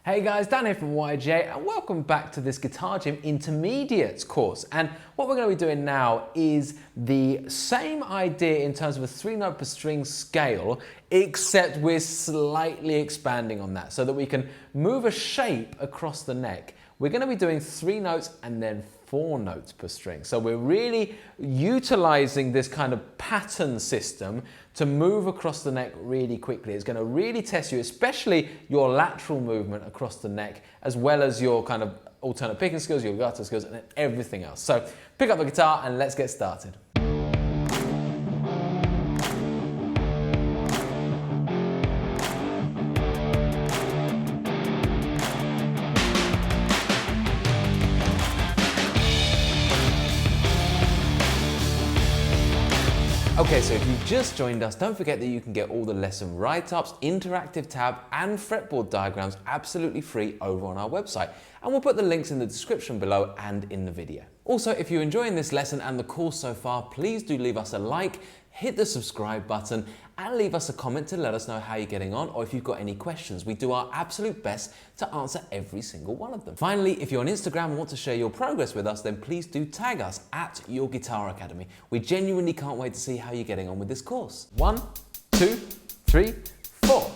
Hey guys, Dan here from YJ and welcome back to this Guitar Gym Intermediates course. And what we're going to be doing now is the same idea in terms of a 3-note per string scale, except we're slightly expanding on that so that we can move a shape across the neck. We're going to be doing 3 notes and then 4 notes per string. So we're really utilizing this kind of pattern system to move across the neck really quickly. It's going to really test you, especially your lateral movement across the neck, as well as your kind of alternate picking skills, your legato skills, and everything else. So pick up the guitar and let's get started. Okay, so if you've just joined us, don't forget that you can get all the lesson write-ups, interactive tab, and fretboard diagrams absolutely free over on our website. And we'll put the links in the description below and in the video. Also, if you're enjoying this lesson and the course so far, please do leave us a like, hit the subscribe button, and leave us a comment to let us know how you're getting on or if you've got any questions. We do our absolute best to answer every single one of them. Finally, if you're on Instagram and want to share your progress with us, then please do tag us at Your Guitar Academy. We genuinely can't wait to see how you're getting on with this course. 1, 2, 3, 4.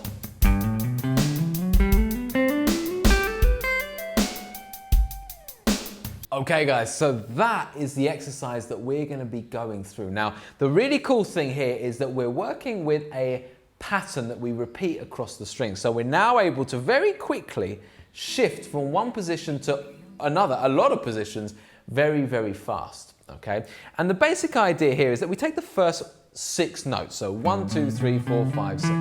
Okay guys, so that is the exercise that we're going to be going through. Now, the really cool thing here is that we're working with a pattern that we repeat across the string. So we're now able to very quickly shift from one position to another, a lot of positions, very, very fast, okay? And the basic idea here is that we take the first 6 notes, so 1, 2, 3, 4, 5, 6,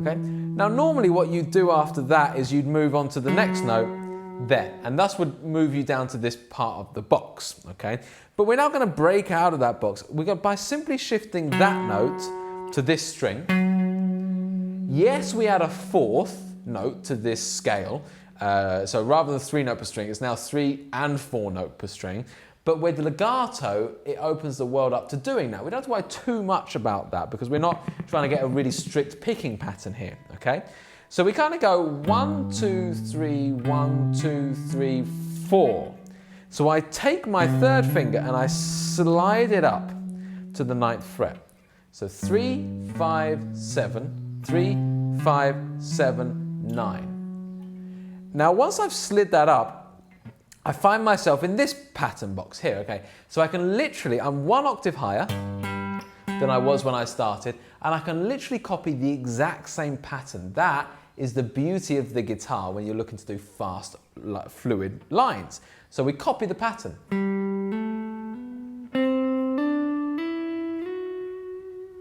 okay? Now, normally what you'd do after that is you'd move on to the next note there, and thus would move you down to this part of the box, okay? But we're now going to break out of that box. We're going by simply shifting that note to this string. Yes, we add a 4th note to this scale, so rather than 3-note per string, it's now 3 and 4 note per string. But with legato, it opens the world up to doing that. We don't have to worry too much about that because we're not trying to get a really strict picking pattern here, okay? So we kind of go 1, 2, 3, 1, 2, 3, 4. So I take my 3rd finger and I slide it up to the 9th fret. So 3, 5, 7, 3, 5, 7, 9. Now once I've slid that up, I find myself in this pattern box here, okay? So I can literally, I'm 1 octave higher than I was when I started, and I can literally copy the exact same pattern. That is the beauty of the guitar when you're looking to do fast, fluid lines. So we copy the pattern.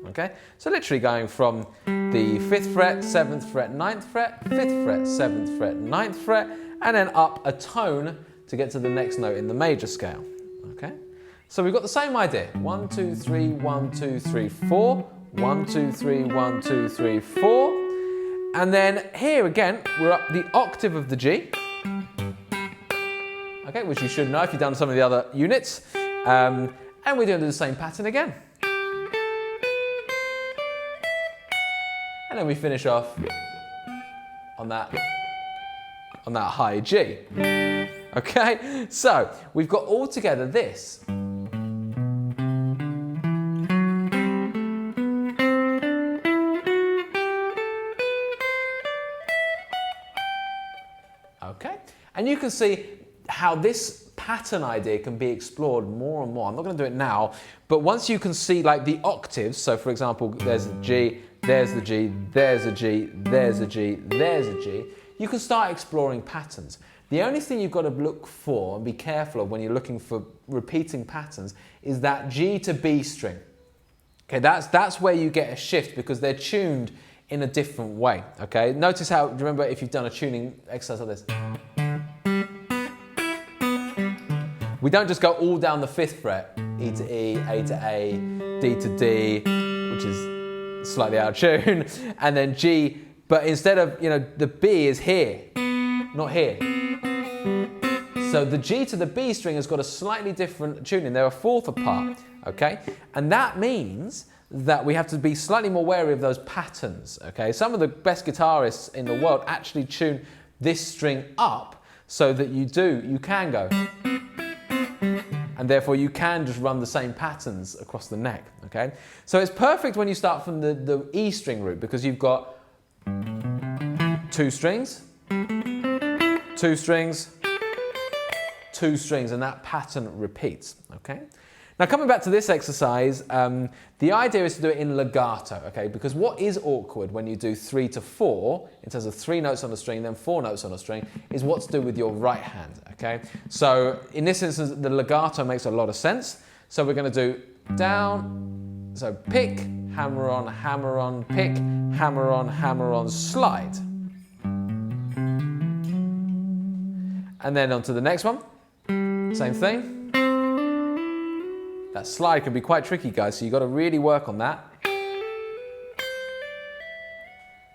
Okay, so literally going from the 5th fret, 7th fret, 9th fret, 5th fret, 7th fret, 9th fret, and then up a tone to get to the next note in the major scale. Okay, so we've got the same idea. 1, 2, 3, 1, 2, 3, 4. 1, 2, 3, 1, 2, 3, 4. And then here again, we're up the octave of the G. Okay, which you should know if you've done some of the other units. And we're doing the same pattern again. And then we finish off on that high G. Okay, so we've got all together this. Okay, and you can see how this pattern idea can be explored more and more. I'm not going to do it now, but once you can see like the octaves, so for example, there's a G, there's the G, there's a G, there's a G, there's a G, you can start exploring patterns. The only thing you've got to look for and be careful of when you're looking for repeating patterns is that G to B string. Okay, that's where you get a shift because they're tuned in a different way, okay? Notice how, remember if you've done a tuning exercise like this. We don't just go all down the 5th fret, E to E, A to A, D to D, which is slightly out of tune, and then G, but instead of, the B is here, not here. So the G to the B string has got a slightly different tuning. They're a 4th apart, okay? And that means that we have to be slightly more wary of those patterns, okay? Some of the best guitarists in the world actually tune this string up so that you can go. And therefore you can just run the same patterns across the neck, okay? So it's perfect when you start from the E string root because you've got 2 strings, 2 strings, 2 strings, and that pattern repeats, okay? Now coming back to this exercise, the idea is to do it in legato, okay? Because what is awkward when you do 3 to 4, in terms of 3 notes on a string, then 4 notes on a string, is what to do with your right hand, okay? So in this instance, the legato makes a lot of sense. So we're gonna do down, so pick, hammer on, pick, hammer on, slide. And then on to the next one, same thing. That slide can be quite tricky, guys, so you've got to really work on that.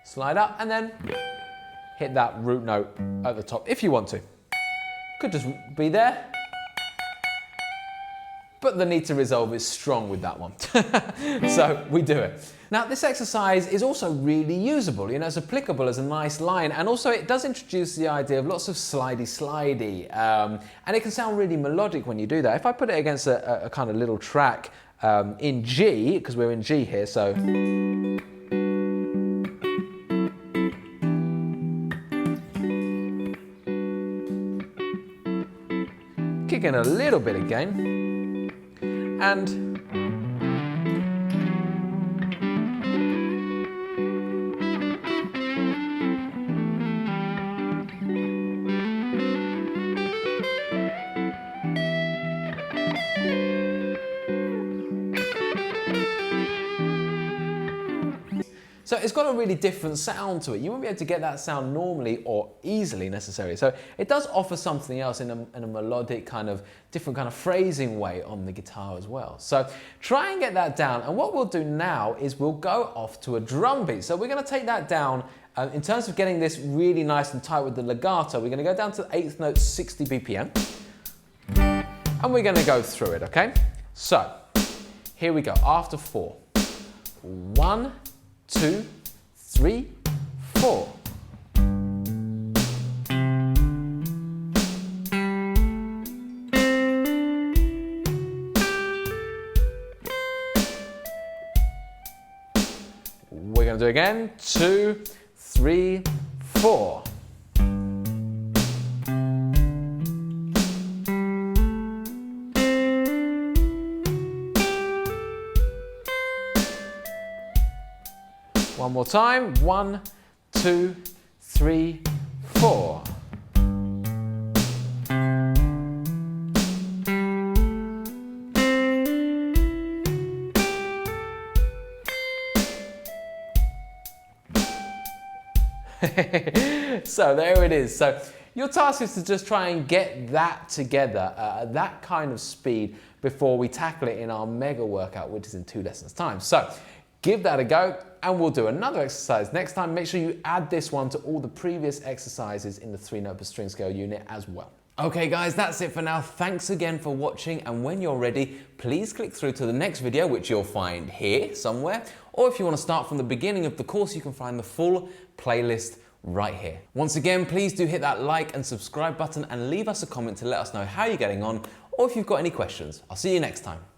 Slide up and then hit that root note at the top if you want to. Could just be there. But the need to resolve is strong with that one. So we do it. Now this exercise is also really usable, you know, it's applicable as a nice line, and also it does introduce the idea of lots of slidey, and it can sound really melodic when you do that. If I put it against a kind of little track in G, because we're in G here, so. Kick in a little bit again, and so it's got a really different sound to it. You won't be able to get that sound normally or easily necessarily. So it does offer something else in a melodic kind of different kind of phrasing way on the guitar as well. So try and get that down. And what we'll do now is we'll go off to a drum beat. So we're going to take that down. In terms of getting this really nice and tight with the legato, we're going to go down to the 8th note, 60 BPM. And we're going to go through it, okay? So here we go, after 4. 1, 2, 3, 4. We're going to do it again. 2, 3, 4. One more time. 1, 2, 3, 4. So there it is. So your task is to just try and get that together at that kind of speed before we tackle it in our mega workout, which is in 2 lessons time. So give that a go, and we'll do another exercise next time. Make sure you add this one to all the previous exercises in the 3-note per string scale unit as well. Okay guys, that's it for now. Thanks again for watching, and when you're ready, please click through to the next video, which you'll find here somewhere, or if you want to start from the beginning of the course, you can find the full playlist right here. Once again, please do hit that like and subscribe button and leave us a comment to let us know how you're getting on, or if you've got any questions. I'll see you next time.